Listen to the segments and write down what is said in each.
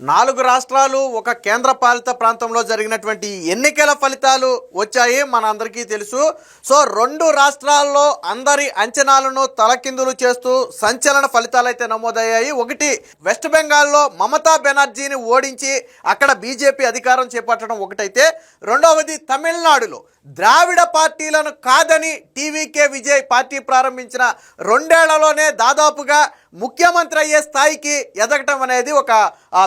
4 రాష్ట్రాలు ఒక కేంద్ర పాలిత ప్రాంతంలో జరిగినటువంటి ఎన్నికల ఫలితాలు వచ్చాయి మన అందరికీ తెలుసు. సో 2 రాష్ట్రాల్లో అందరి అంచనాలను తలకిందులు చేస్తూ సంచలన ఫలితాలు అయితే నమోదయ్యాయి. ఒకటి వెస్ట్ బెంగాల్లో మమతా బెనర్జీని ఓడించి అక్కడ బీజేపీ అధికారం చేపట్టడం ఒకటైతే, రెండవది తమిళనాడులో ద్రావిడ పార్టీలను కాదని టీవీకే విజయ్ పార్టీ ప్రారంభించిన 2 ఏళ్లలోనే దాదాపుగా ముఖ్యమంత్రి అయ్యే స్థాయికి ఎదగటం అనేది ఒక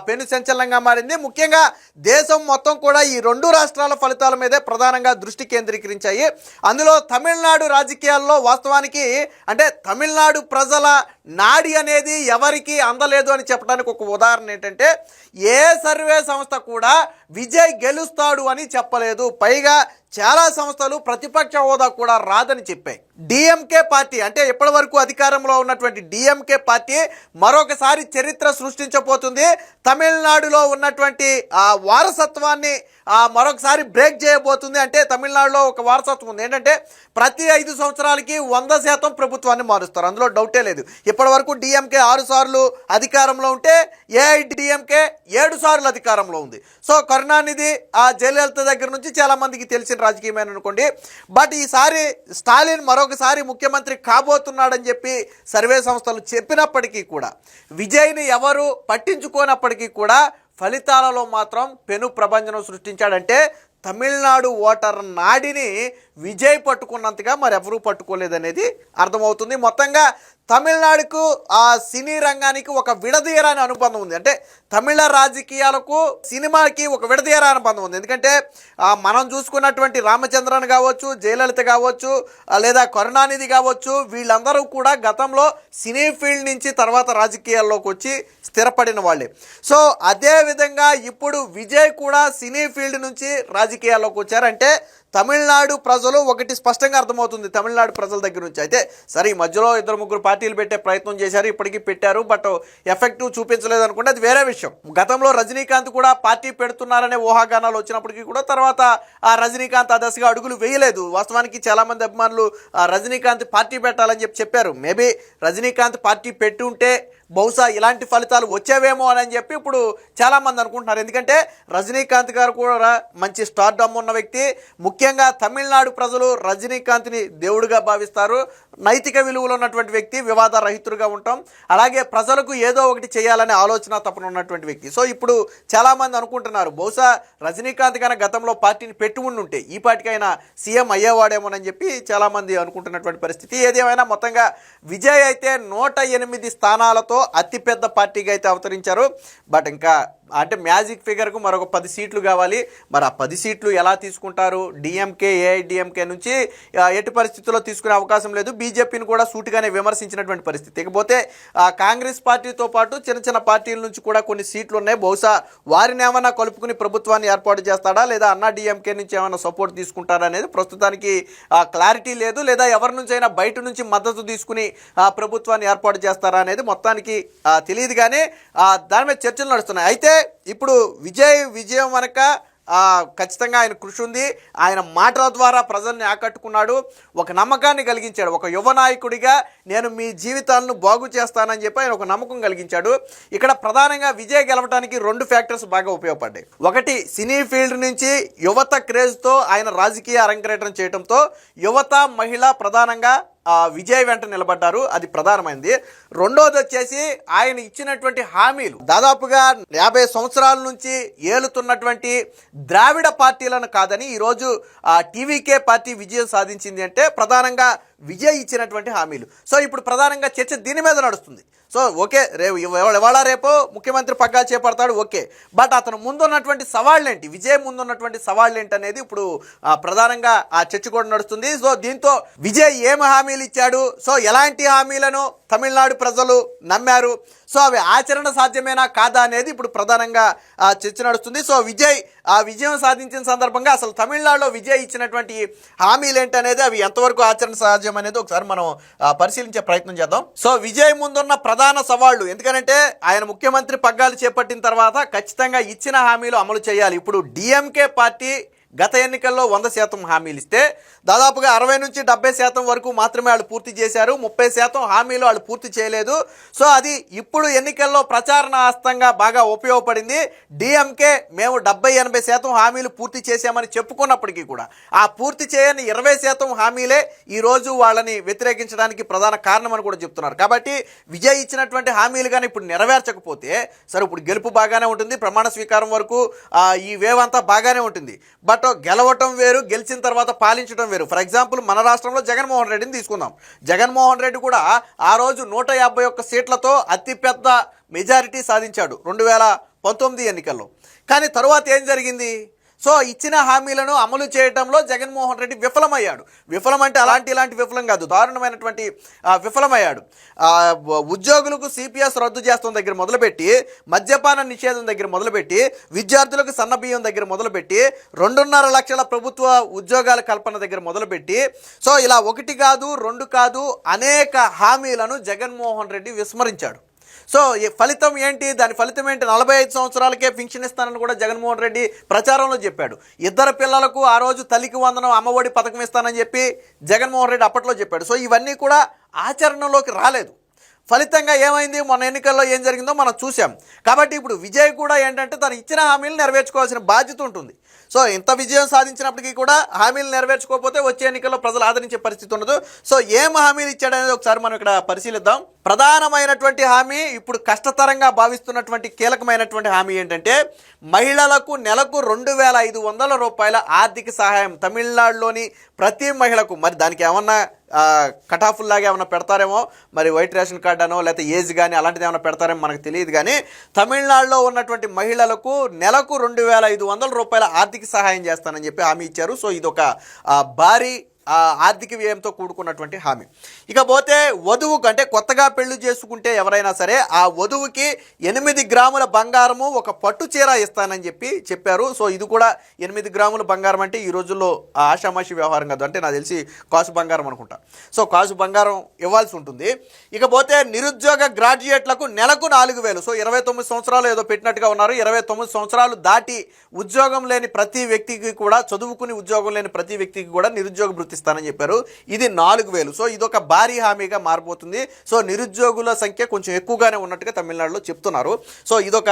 పెను సంచలనంగా మారింది. ముఖ్యంగా దేశం మొత్తం కూడా ఈ 2 రాష్ట్రాల ఫలితాల మీదే ప్రధానంగా దృష్టి కేంద్రీకరించాయి. అందులో తమిళనాడు రాజకీయాల్లో వాస్తవానికి అంటే తమిళనాడు ప్రజల నాడి అనేది ఎవరికి అందలేదు అని చెప్పడానికి ఒక ఉదాహరణ ఏంటంటే, ఏ సర్వే సంస్థ కూడా విజయ్ గెలుస్తాడు అని చెప్పలేదు. పైగా చాలా సంస్థలు ప్రతిపక్ష హోదా కూడా రాదని చెప్పాయి. డిఎంకే పార్టీ అంటే ఇప్పటి వరకు అధికారంలో ఉన్నటువంటి డిఎంకే పార్టీ మరొకసారి చరిత్ర సృష్టించబోతుంది. తమిళనాడులో ఉన్నటువంటి ఆ వారసత్వాన్ని మరొకసారి బ్రేక్ చేయబోతుంది. అంటే తమిళనాడులో ఒక వారసత్వం ఉంది ఏంటంటే, ప్రతి 5 సంవత్సరాలకి 100% ప్రభుత్వాన్ని మారుస్తారు, అందులో డౌటే లేదు. ఇప్పటి వరకు డిఎంకే 6 సార్లు అధికారంలో ఉంటే ఏఐడిఎంకే 7 సార్లు అధికారంలో ఉంది. సో కరుణానిధి జయలలిత దగ్గర నుంచి చాలా మందికి తెలిసిన రాజకీయమైన అనుకోండి. బట్ ఈసారి స్టాలిన్ మరొకసారి ముఖ్యమంత్రి కాబోతున్నాడని చెప్పి సర్వే సంస్థలు చెప్పినప్పటికీ కూడా, విజయ్ని ఎవరు పట్టించుకోనప్పటికీ కూడా ఫలితాలలో మాత్రం పెను ప్రభంజనం సృష్టించాడంటే తమిళనాడు ఓటర్ నాడిని విజయ్ పట్టుకున్నంతగా మరెవరూ పట్టుకోలేదనేది అర్థమవుతుంది. మొత్తంగా తమిళనాడుకు సినీ రంగానికి ఒక విడదీయరాని అనుబంధం ఉంది. అంటే తమిళ రాజకీయాలకు సినిమాకి ఒక విడదీయరాని అనుబంధం ఉంది. ఎందుకంటే మనం చూసుకున్నటువంటి రామచంద్రన్ కావచ్చు, జయలలిత కావచ్చు, లేదా కరుణానిధి కావచ్చు, వీళ్ళందరూ కూడా గతంలో సినీ ఫీల్డ్ నుంచి తర్వాత రాజకీయాల్లోకి వచ్చి స్థిరపడిన వాళ్ళే. సో అదేవిధంగా ఇప్పుడు విజయ్ కూడా సినీ ఫీల్డ్ నుంచి రాజకీయాల్లోకి వచ్చారంటే తమిళనాడు ప్రజలు ఒకటి స్పష్టంగా అర్థమవుతుంది తమిళనాడు ప్రజల దగ్గర నుంచి. అయితే సరే, ఈ మధ్యలో 2-3 పార్టీలు పెట్టే ప్రయత్నం చేశారు, ఇప్పటికీ పెట్టారు, బట్ ఎఫెక్టివ్ చూపించలేదు అనుకుంటే అది వేరే విషయం. గతంలో రజనీకాంత్ కూడా పార్టీ పెడుతున్నారనే ఊహాగానాలు వచ్చినప్పటికీ కూడా తర్వాత రజనీకాంత్ ఆ దశగా అడుగులు వేయలేదు. వాస్తవానికి చాలామంది అభిమానులు రజనీకాంత్ పార్టీ పెట్టాలని చెప్పారు. మేబీ రజనీకాంత్ పార్టీ పెట్టి ఉంటే బహుశా ఇలాంటి ఫలితాలు వచ్చేవేమో అని చెప్పి ఇప్పుడు చాలామంది అనుకుంటున్నారు. ఎందుకంటే రజనీకాంత్ గారు కూడా మంచి స్టార్డమ్ ఉన్న వ్యక్తి. ముఖ్యంగా తమిళనాడు ప్రజలు రజనీకాంత్ని దేవుడిగా భావిస్తారు. నైతిక విలువలు ఉన్నటువంటి వ్యక్తి, వివాద రహితుడుగా ఉంటాం. అలాగే ప్రజలకు ఏదో ఒకటి చేయాలనే ఆలోచన తపన ఉన్నటువంటి వ్యక్తి. సో ఇప్పుడు చాలామంది అనుకుంటున్నారు బహుశా రజనీకాంత్ కన్నా గతంలో పార్టీని పెట్టి ఉంటే ఈ పార్టీకైనా సీఎం అయ్యేవాడేమోనని చెప్పి చాలామంది అనుకుంటున్నటువంటి పరిస్థితి. ఏదేమైనా మొత్తంగా విజయ్ అయితే 108 స్థానాలతో అతిపెద్ద పార్టీగా అయితే అవతరించారు. బట్ ఇంకా అంటే మ్యాజిక్ ఫిగర్కు మరొక 10 సీట్లు కావాలి. మరి ఆ 10 సీట్లు ఎలా తీసుకుంటారు? డిఎంకే ఏఐడిఎంకే నుంచి ఎట్టి పరిస్థితుల్లో తీసుకునే అవకాశం లేదు. బీజేపీని కూడా సూటిగానే విమర్శించినటువంటి పరిస్థితి. ఇకపోతే కాంగ్రెస్ పార్టీతో పాటు చిన్న పార్టీల నుంచి కూడా కొన్ని సీట్లు ఉన్నాయి. బహుశా వారిని ఏమైనా కలుపుకుని ప్రభుత్వాన్ని ఏర్పాటు చేస్తాడా, లేదా అన్నా డిఎంకే నుంచి ఏమైనా సపోర్ట్ తీసుకుంటారా అనేది ప్రస్తుతానికి క్లారిటీ లేదు. లేదా ఎవరి నుంచి అయినా బయట నుంచి మద్దతు తీసుకుని ప్రభుత్వాన్ని ఏర్పాటు చేస్తారా అనేది మొత్తానికి తెలియదు. కానీ దాని మీద చర్చలు నడుస్తున్నాయి. అయితే ఇప్పుడు విజయం వెనక ఖచ్చితంగా ఆయన కృషి ఉంది. ఆయన మాటల ద్వారా ప్రజల్ని ఆకట్టుకున్నాడు, ఒక నమ్మకాన్ని కలిగించాడు. ఒక యువ నాయకుడిగా నేను మీ జీవితాలను బాగు చేస్తానని చెప్పి ఆయన ఒక నమ్మకం కలిగించాడు. ఇక్కడ ప్రధానంగా విజయ్ గెలవడానికి 2 ఫ్యాక్టర్స్ బాగా ఉపయోగపడ్డాయి. ఒకటి, సినీ ఫీల్డ్ నుంచి యువత క్రేజ్తో ఆయన రాజకీయ అరంగేట్రం చేయడంతో యువత, మహిళ ప్రధానంగా విజయ్ వెంట నిలబడ్డారు. అది ప్రధానమైంది. రెండోది వచ్చేసి ఆయన ఇచ్చినటువంటి హామీలు. దాదాపుగా 50 సంవత్సరాల నుంచి ఏలుతున్నటువంటి ద్రావిడ పార్టీలను కాదని ఈరోజు టీవీకే పార్టీ విజయం సాధించింది అంటే ప్రధానంగా విజయ్ ఇచ్చినటువంటి హామీలు. సో ఇప్పుడు ప్రధానంగా చర్చ దీని మీద నడుస్తుంది. సో ఓకే, రేపు ముఖ్యమంత్రి పగ్గాలు చేపడతాడు, ఓకే. బట్ అతను ముందున్నటువంటి సవాళ్ళేంటి, విజయ్ ముందున్నటువంటి సవాళ్ళేంటి అనేది ఇప్పుడు ప్రధానంగా ఆ చర్చ కూడా నడుస్తుంది. సో దీంతో విజయ్ ఏమి హామీలు ఇచ్చాడు, సో ఎలాంటి హామీలను తమిళనాడు ప్రజలు నమ్మారు, సో అవి ఆచరణ సాధ్యమేనా కాదా అనేది ఇప్పుడు ప్రధానంగా చర్చ నడుస్తుంది. సో విజయ్ విజయం సాధించిన సందర్భంగా అసలు తమిళనాడులో విజయ్ ఇచ్చినటువంటి హామీలు ఏంటనేది, అవి ఎంతవరకు ఆచరణ సాధ్యం అనేది ఒకసారి మనం పరిశీలించే ప్రయత్నం చేద్దాం. సో విజయ్ ముందున్న ప్రధాన సవాళ్లు, ఎందుకంటే ఆయన ముఖ్యమంత్రి పగ్గాలు చేపట్టిన తర్వాత ఖచ్చితంగా ఇచ్చిన హామీలు అమలు చేయాలి. ఇప్పుడు డిఎంకే పార్టీ గత ఎన్నికల్లో 100% హామీలు ఇస్తే దాదాపుగా 60 నుంచి 70% వరకు మాత్రమే వాళ్ళు పూర్తి చేశారు. 30% హామీలు వాళ్ళు పూర్తి చేయలేదు. సో అది ఇప్పుడు ఎన్నికల్లో ప్రచారణ ఆస్తంగా బాగా ఉపయోగపడింది. డిఎంకే మేము 70-80% హామీలు పూర్తి చేశామని చెప్పుకున్నప్పటికీ కూడా ఆ పూర్తి చేయని 20% హామీలే ఈరోజు వాళ్ళని వ్యతిరేకించడానికి ప్రధాన కారణం అని కూడా చెప్తున్నారు. కాబట్టి విజయ్ ఇచ్చినటువంటి హామీలు కానీ ఇప్పుడు నెరవేర్చకపోతే సరే ఇప్పుడు గెలుపు బాగానే ఉంటుంది, ప్రమాణ స్వీకారం వరకు ఈ వేవ్ అంతా బాగానే ఉంటుంది. బట్ గెలవటం వేరు, గెలిచిన తర్వాత పాలించడం వేరు. ఫర్ ఎగ్జాంపుల్ మన రాష్ట్రంలో జగన్మోహన్ రెడ్డిని తీసుకుందాం. జగన్మోహన్ రెడ్డి కూడా ఆ రోజు 151 సీట్లతో అతిపెద్ద మెజారిటీ సాధించాడు 2019 ఎన్నికల్లో. కానీ తరువాత ఏం జరిగింది? సో ఇచ్చిన హామీలను అమలు చేయడంలో జగన్మోహన్ రెడ్డి విఫలమయ్యాడు. విఫలం అంటే ఇలాంటి విఫలం కాదు, దారుణమైనటువంటి విఫలమయ్యాడు. ఉద్యోగులకు సిపిఎస్ రద్దు చేస్తాం దగ్గర మొదలుపెట్టి, మద్యపాన నిషేధం దగ్గర మొదలుపెట్టి, విద్యార్థులకు సన్నబియ్యం దగ్గర మొదలుపెట్టి, 2.5 లక్షల ప్రభుత్వ ఉద్యోగాల కల్పన దగ్గర మొదలుపెట్టి, సో ఇలా 1 కాదు 2 కాదు అనేక హామీలను జగన్మోహన్ రెడ్డి విస్మరించాడు. సో ఈ ఫలితం ఏంటి? దాని ఫలితం ఏంటి? 45 సంవత్సరాలకే పింఛన్ ఇస్తానని కూడా జగన్మోహన్ రెడ్డి ప్రచారంలో చెప్పాడు. 2 పిల్లలకు ఆ రోజు తల్లికి వందనం అమ్మఒడి పథకం ఇస్తానని చెప్పి జగన్మోహన్ రెడ్డి అప్పట్లో చెప్పాడు. సో ఇవన్నీ కూడా ఆచరణలోకి రాలేదు. ఫలితంగా ఏమైంది? మొన్న ఎన్నికల్లో ఏం జరిగిందో మనం చూసాం. కాబట్టి ఇప్పుడు విజయ్ కూడా ఏంటంటే తను ఇచ్చిన హామీలు నెరవేర్చుకోవాల్సిన బాధ్యత ఉంటుంది. సో ఇంత విజయం సాధించినప్పటికీ కూడా హామీలు నెరవేర్చుకోకపోతే వచ్చే ఎన్నికల్లో ప్రజలు ఆదరించే పరిస్థితి ఉండదు. సో ఏం హామీలు ఇచ్చాడనేది ఒకసారి మనం ఇక్కడ పరిశీలిద్దాం. ప్రధానమైనటువంటి హామీ, ఇప్పుడు కష్టతరంగా భావిస్తున్నటువంటి కీలకమైనటువంటి హామీ ఏంటంటే మహిళలకు నెలకు 2,500 రూపాయల ఆర్థిక సహాయం తమిళనాడులోని ప్రతి మహిళకు. మరి దానికి ఏమన్నా కటాఫుల్లాగా ఏమైనా పెడతారేమో, మరి వైట్ రేషన్ కార్డు అనో లేకపోతే ఏజ్ కానీ అలాంటిది ఏమైనా పెడతారేమో మనకు తెలియదు. కానీ తమిళనాడులో ఉన్నటువంటి మహిళలకు నెలకు 2,500 రూపాయల ఆర్థిక సహాయం చేస్తానని చెప్పి హామీ ఇచ్చారు. సో ఇదొక భారీ ఆర్థిక వ్యయంతో కూడుకున్నటువంటి హామీ. ఇకపోతే వధువుకు, అంటే కొత్తగా పెళ్లి చేసుకుంటే ఎవరైనా సరే ఆ వధువుకి 8 గ్రాముల బంగారము, ఒక పట్టు చీర ఇస్తానని చెప్పారు. సో ఇది కూడా 8 గ్రాముల బంగారం అంటే ఈ రోజుల్లో ఆషామాషి వ్యవహారం కాదు. అంటే నాకు తెలిసి కాసు బంగారం అనుకుంటా. సో కాసు బంగారం ఇవ్వాల్సి ఉంటుంది. ఇకపోతే నిరుద్యోగ గ్రాడ్యుయేట్లకు నెలకు 4,000. సో 29 సంవత్సరాలు ఏదో పెట్టినట్టుగా ఉన్నారు. 29 సంవత్సరాలు దాటి ఉద్యోగం లేని ప్రతి వ్యక్తికి కూడా, చదువుకుని ఉద్యోగం లేని ప్రతి వ్యక్తికి కూడా నిరుద్యోగ భృతి ఇస్తానని చెప్పారు. ఇది 4,000. సో ఇదొక భారీ హామీగా మారిపోతుంది. సో నిరుద్యోగుల సంఖ్య కొంచెం ఎక్కువగానే ఉన్నట్టుగా తమిళనాడులో చెప్తున్నారు. సో ఇదొక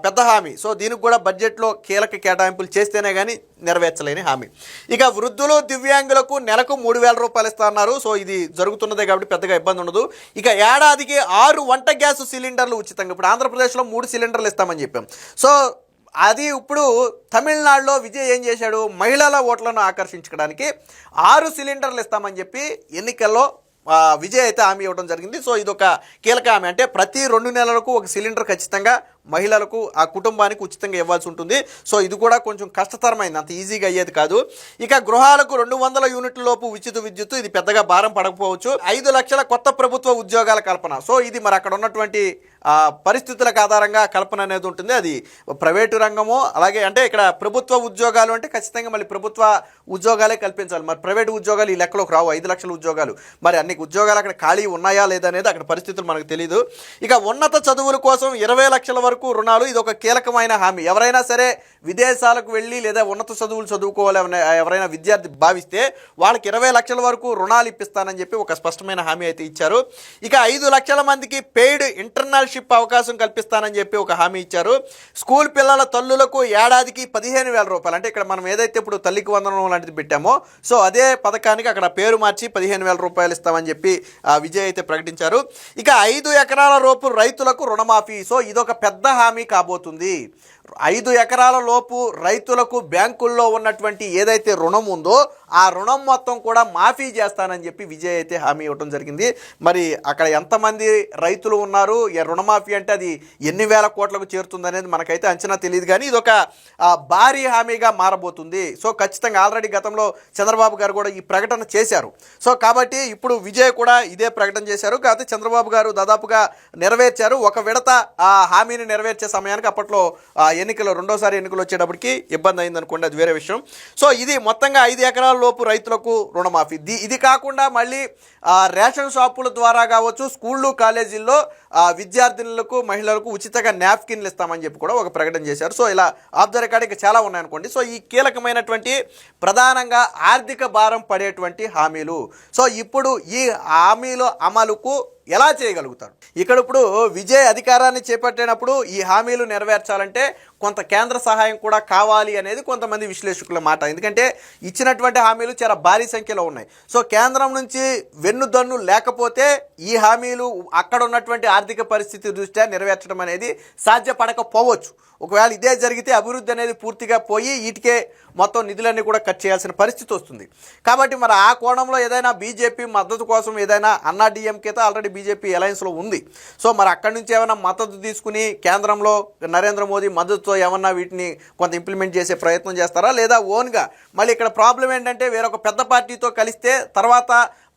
పెద్ద హామీ. సో దీనికి కూడా బడ్జెట్లో కీలక కేటాయింపులు చేస్తేనే కానీ నెరవేర్చలేని హామీ. ఇక వృద్ధులు, దివ్యాంగులకు నెలకు 3,000 రూపాయలు ఇస్తున్నారు. సో ఇది జరుగుతున్నదే కాబట్టి పెద్దగా ఇబ్బంది ఉండదు. ఇక ఏడాదికి 6 వంట గ్యాస్ సిలిండర్లు ఉచితంగా. ఇప్పుడు ఆంధ్రప్రదేశ్లో 3 సిలిండర్లు ఇస్తామని చెప్పాం. సో అది ఇప్పుడు తమిళనాడులో విజయ్ ఏం చేశాడు? మహిళల ఓట్లను ఆకర్షించడానికి 6 సిలిండర్లు ఇస్తామని చెప్పి ఎన్నికల్లో విజయ్ అయితే హామీ ఇవ్వడం జరిగింది. సో ఇదొక కీలక హామీ. అంటే ప్రతి 2 నెలలకు ఒక సిలిండర్ ఖచ్చితంగా మహిళలకు, ఆ కుటుంబానికి ఉచితంగా ఇవ్వాల్సి ఉంటుంది. సో ఇది కూడా కొంచెం కష్టతరమైంది, అంత ఈజీగా అయ్యేది కాదు. ఇక గృహాలకు 200 యూనిట్ల లోపు ఉచిత విద్యుత్, ఇది పెద్దగా భారం పడకపోవచ్చు. 5 లక్షల కొత్త ప్రభుత్వ ఉద్యోగాల కల్పన. సో ఇది మరి అక్కడ ఉన్నటువంటి పరిస్థితులకు ఆధారంగా కల్పన అనేది ఉంటుంది. అది ప్రైవేటు రంగము, అలాగే అంటే ఇక్కడ ప్రభుత్వ ఉద్యోగాలు అంటే ఖచ్చితంగా మళ్ళీ ప్రభుత్వ ఉద్యోగాలే కల్పించాలి. మరి ప్రైవేటు ఉద్యోగాలు ఈ లెక్కలోకి రావు. 5 లక్షల ఉద్యోగాలు, మరి అన్ని ఉద్యోగాలు అక్కడ ఖాళీ ఉన్నాయా లేదనేది అక్కడ పరిస్థితులు మనకు తెలియదు. ఇక ఉన్నత చదువుల కోసం 20 లక్షల వరకు రుణాలు, ఇది ఒక కీలకమైన హామీ. ఎవరైనా సరే విదేశాలకు వెళ్ళి లేదా ఉన్నత చదువులు చదువుకోవాలి ఎవరైనా విద్యార్థి భావిస్తే వాళ్ళకి 20 లక్షల వరకు రుణాలు ఇప్పిస్తానని చెప్పి ఒక స్పష్టమైన హామీ అయితే ఇచ్చారు. ఇక 5 లక్షల మందికి పెయిడ్ ఇంటర్నల్షిప్ అవకాశం కల్పిస్తానని చెప్పి ఒక హామీ ఇచ్చారు. స్కూల్ పిల్లల తల్లులకు ఏడాదికి 15,000 రూపాయలు. అంటే ఇక్కడ మనం ఏదైతే ఇప్పుడు తల్లికి వందనం లాంటిది పెట్టామో, సో అదే పథకానికి అక్కడ పేరు మార్చి 15,000 రూపాయలు ఇస్తామని చెప్పి విజయ్ అయితే ప్రకటించారు. ఇక 5 ఎకరాల లోపు రైతులకు రుణమాఫీ. సో ఇదొక పెద్ద హామీ కాబోతుంది. 5 ఎకరాల లోపు రైతులకు బ్యాంకుల్లో ఉన్నటువంటి ఏదైతే రుణం ఉందో ఆ రుణం మొత్తం కూడా మాఫీ చేస్తానని చెప్పి విజయ్ అయితే హామీ ఇవ్వడం జరిగింది. మరి అక్కడ ఎంతమంది రైతులు ఉన్నారు, రుణమాఫీ అంటే అది ఎన్ని వేల కోట్లకు చేరుతుంది అనేది మనకైతే అంచనా తెలియదు. కానీ ఇదొక భారీ హామీగా మారబోతుంది. సో ఖచ్చితంగా ఆల్రెడీ గతంలో చంద్రబాబు గారు కూడా ఈ ప్రకటన చేశారు. సో కాబట్టి ఇప్పుడు విజయ్ కూడా ఇదే ప్రకటన చేశారు. కాకపోతే చంద్రబాబు గారు దాదాపుగా నెరవేర్చారు. ఒక విడత ఆ హామీని నెరవేర్చే సమయానికి అప్పట్లో ఎన్నికలు రెండోసారి ఎన్నికలు వచ్చేటప్పటికి ఇబ్బంది అయిందనుకోండి, అది వేరే విషయం. సో ఇది మొత్తంగా 5 ఎకరాల లోపు రైతులకు రుణమాఫీ. ఇది కాకుండా మళ్ళీ రేషన్ షాపుల ద్వారా కావచ్చు, స్కూళ్ళు కాలేజీల్లో విద్యార్థినులకు మహిళలకు ఉచితంగా నాప్కిన్లు ఇస్తామని చెప్పి కూడా ఒక ప్రకటన చేశారు. సో ఇలా ఆఫ్ ద రికార్డ్ ఇంకా చాలా ఉన్నాయనుకోండి. సో ఈ కీలకమైనటువంటి ప్రధానంగా ఆర్థిక భారం పడేటువంటి హామీలు. సో ఇప్పుడు ఈ హామీల అమలుకు ఎలా చేయగలుగుతారు? ఇప్పుడు విజయ్ అధికారాన్ని చేపట్టినప్పుడు ఈ హామీలు నెరవేర్చాలంటే కొంత కేంద్ర సహాయం కూడా కావాలి అనేది కొంతమంది విశ్లేషకుల మాట. ఎందుకంటే ఇచ్చినటువంటి హామీలు చాలా భారీ సంఖ్యలో ఉన్నాయి. సో కేంద్రం నుంచి వెన్నుదన్ను లేకపోతే ఈ హామీలు అక్కడ ఉన్నటువంటి ఆర్థిక పరిస్థితి దృష్ట్యా నెరవేర్చడం అనేది సాధ్యపడకపోవచ్చు. ఒకవేళ ఇదే జరిగితే అభివృద్ధి అనేది పూర్తిగా పోయి వీటికే మొత్తం నిధులన్నీ కూడా కట్ చేయాల్సిన పరిస్థితి వస్తుంది. కాబట్టి మరి ఆ కోణంలో ఏదైనా బీజేపీ మద్దతు కోసం ఏదైనా అన్నా డిఎంకేతో ఆల్రెడీ బీజేపీ అలయన్స్లో ఉంది. సో మరి అక్కడి నుంచి ఏమైనా మద్దతు తీసుకుని కేంద్రంలో నరేంద్ర మోదీ మద్దతుతో ఏమన్నా వీటిని కొంత ఇంప్లిమెంట్ చేసే ప్రయత్నం చేస్తారా, లేదా ఓన్గా మళ్ళీ ఇక్కడ ప్రాబ్లం ఏంటంటే వేరొక పెద్ద పార్టీతో కలిస్తే తర్వాత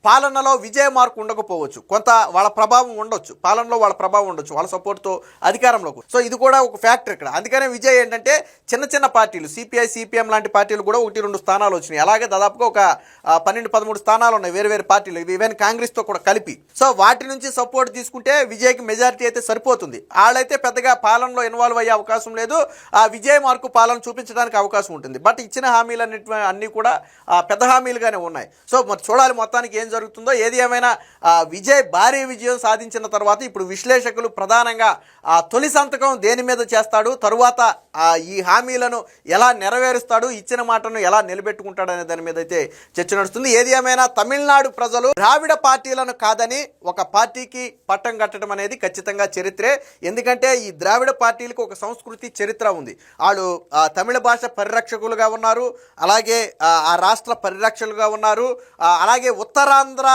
పాలనలో విజయ మార్కు ఉండకపోవచ్చు, కొంత వాళ్ళ ప్రభావం ఉండొచ్చు, పాలనలో వాళ్ళ ప్రభావం ఉండొచ్చు వాళ్ళ సపోర్ట్తో అధికారంలోకి. సో ఇది కూడా ఒక ఫ్యాక్టర్ ఇక్కడ. అందుకనే విజయ్ ఏంటంటే చిన్న చిన్న పార్టీలు సిపిఐ సిపిఎం లాంటి పార్టీలు కూడా 1-2 స్థానాలు వచ్చినాయి. అలాగే దాదాపుగా ఒక 12-13 స్థానాలు ఉన్నాయి వేరు వేరు పార్టీలు, ఈవెన్ కాంగ్రెస్తో కూడా కలిపి. సో వాటి నుంచి సపోర్ట్ తీసుకుంటే విజయ్కి మెజారిటీ అయితే సరిపోతుంది. వాళ్ళైతే పెద్దగా పాలనలో ఇన్వాల్వ్ అయ్యే అవకాశం లేదు, ఆ విజయ మార్కు పాలన చూపించడానికి అవకాశం ఉంటుంది. బట్ ఇచ్చిన హామీలు అన్నీ కూడా పెద్ద హామీలుగానే ఉన్నాయి. సో మరి చూడాలి మొత్తానికి ఏం జరుగుతుందో. ఏది ఏమైనా విజయ్ భారీ విజయం సాధించిన తర్వాత ఇప్పుడు విశ్లేషకులు ప్రధానంగా తొలి సంతకం దేని మీద చేస్తాడు, తరువాత ఈ హామీలను ఎలా నెరవేరుస్తాడు, ఇచ్చిన మాటను ఎలా నిలబెట్టుకుంటాడు అనే దాని మీద అయితే చర్చ నడుస్తుంది. ఏది ఏమైనా తమిళనాడు ప్రజలు ద్రావిడ పార్టీలను కాదని ఒక పార్టీకి పట్టం కట్టడం అనేది ఖచ్చితంగా చరిత్రే. ఎందుకంటే ఈ ద్రావిడ పార్టీలకు ఒక సంస్కృతి చరిత్ర ఉంది. వాళ్ళు తమిళ భాష పరిరక్షకులుగా ఉన్నారు, అలాగే ఆ రాష్ట్ర పరిరక్షకులుగా ఉన్నారు, అలాగే ఉత్తరాంధ్ర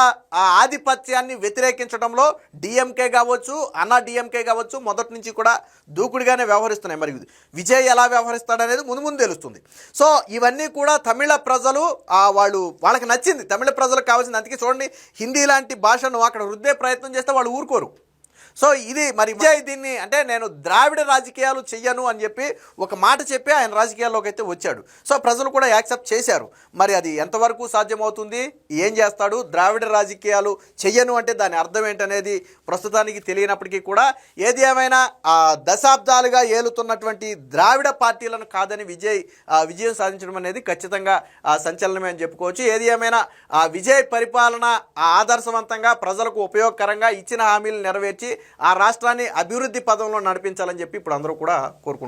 ఆధిపత్యాన్ని వ్యతిరేకించడంలో డిఎంకే కావచ్చు, అన్నా డిఎంకే కావచ్చు మొదటి నుంచి కూడా దూకుడుగానే వ్యవహరిస్తున్నాయి. మరి విజయ్ ఎలా వ్యవహరిస్తాడనేది ముందు తెలుస్తుంది. సో ఇవన్నీ కూడా తమిళ ప్రజలు వాళ్ళకి నచ్చింది, తమిళ ప్రజలకు కావాల్సింది. అందుకే చూడండి, హిందీ లాంటి భాషను అక్కడ రుద్దే ప్రయత్నం చేస్తే వాళ్ళు ఊరుకోరు. సో ఇది మరి విజయ్ దీన్ని అంటే నేను ద్రావిడ రాజకీయాలు చెయ్యను అని చెప్పి ఒక మాట చెప్పి ఆయన రాజకీయాల్లోకి అయితే వచ్చాడు. సో ప్రజలు కూడా యాక్సెప్ట్ చేశారు. మరి అది ఎంతవరకు సాధ్యమవుతుంది, ఏం చేస్తాడు, ద్రావిడ రాజకీయాలు చెయ్యను అంటే దాని అర్థం ఏంటనేది ప్రస్తుతానికి తెలియనప్పటికీ కూడా ఏది ఏమైనా దశాబ్దాలుగా ఏలుతున్నటువంటి ద్రావిడ పార్టీలను కాదని విజయం సాధించడం అనేది ఖచ్చితంగా సంచలనమే అని చెప్పుకోవచ్చు. ఏది ఏమైనా విజయ్ పరిపాలన ఆదర్శవంతంగా ప్రజలకు ఉపయోగకరంగా ఇచ్చిన హామీలు నెరవేర్చి ఆ రాష్ట్రాన్ని అభివృద్ధి పదంలో నడిపించాలని చెప్పి ఇప్పుడు అందరూ కూడా కోరుకుంటున్నారు.